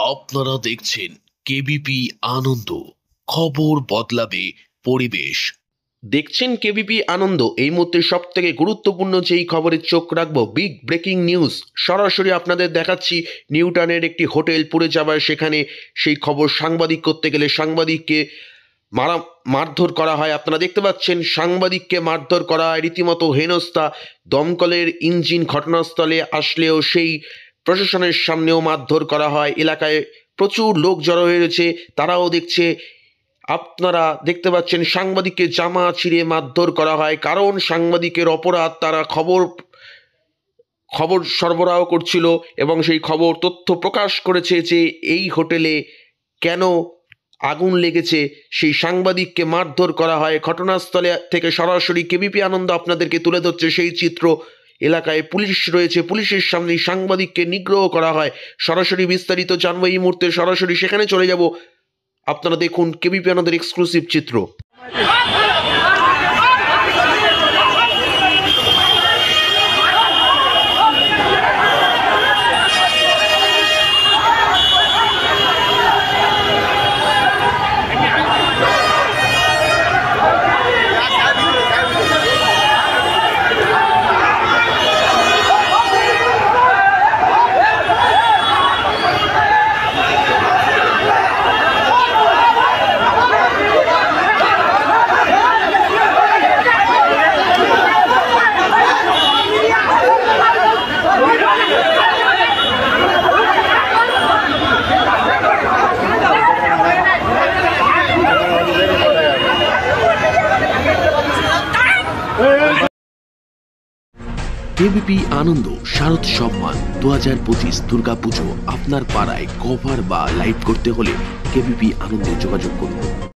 আপনারা দেখছেন কেবিপি আনন্দ। খবর বদলাবে পরিবেশ। দেখছেন কেবিপি আনন্দ। এই মুহূর্তে সব থেকে গুরুত্বপূর্ণ যেই খবরে চোখ রাখবো, বিগ ব্রেকিং নিউজ। সরাসরি আপনাদের দেখাচ্ছি নিউটাউনের একটি হোটেল পুড়ে যাওয়ায় সেখানে সেই খবর সাংবাদিক করতে গেলে সাংবাদিককে মারধর করা হয়। আপনারা দেখতে পাচ্ছেন সাংবাদিককে মারধর করা হয়, রীতিমতো হেনস্থা। দমকলের ইঞ্জিন ঘটনাস্থলে আসলেও সেই প্রশাসনের সামনেও মারধর করা হয়। এলাকায় প্রচুর লোক জড়ো হয়েছে, তারাও দেখছে। আপনারা দেখতে পাচ্ছেন সাংবাদিককে জামা ছিঁড়ে মারধর করা হয়, কারণ সাংবাদিকের অপরাধ। তারা খবর সরবরাহ করছিল এবং সেই খবর তথ্য প্রকাশ করেছে যে এই হোটেলে কেন আগুন লেগেছে। সেই সাংবাদিককে মারধর করা হয়। ঘটনাস্থলে থেকে সরাসরি কেবিপি আনন্দ আপনাদেরকে তুলে ধরছে সেই চিত্র। এলাকায় পুলিশ রয়েছে, পুলিশের সামনে সাংবাদিককে নিগ্রহ করা হয়। সরাসরি বিস্তারিত জানবো এই মুহূর্তে, সরাসরি সেখানে চলে যাব। আপনারা দেখুন কেবিপি আনন্দের এক্সক্লুসিভ চিত্র। কেবিপি আনন্দ শারদ সম্মান 2025 দুর্গাপুজো আপনার পাড়ায় কভার বা লাইভ করতে হলে কেবিপি আনন্দে যোগাযোগ করুন।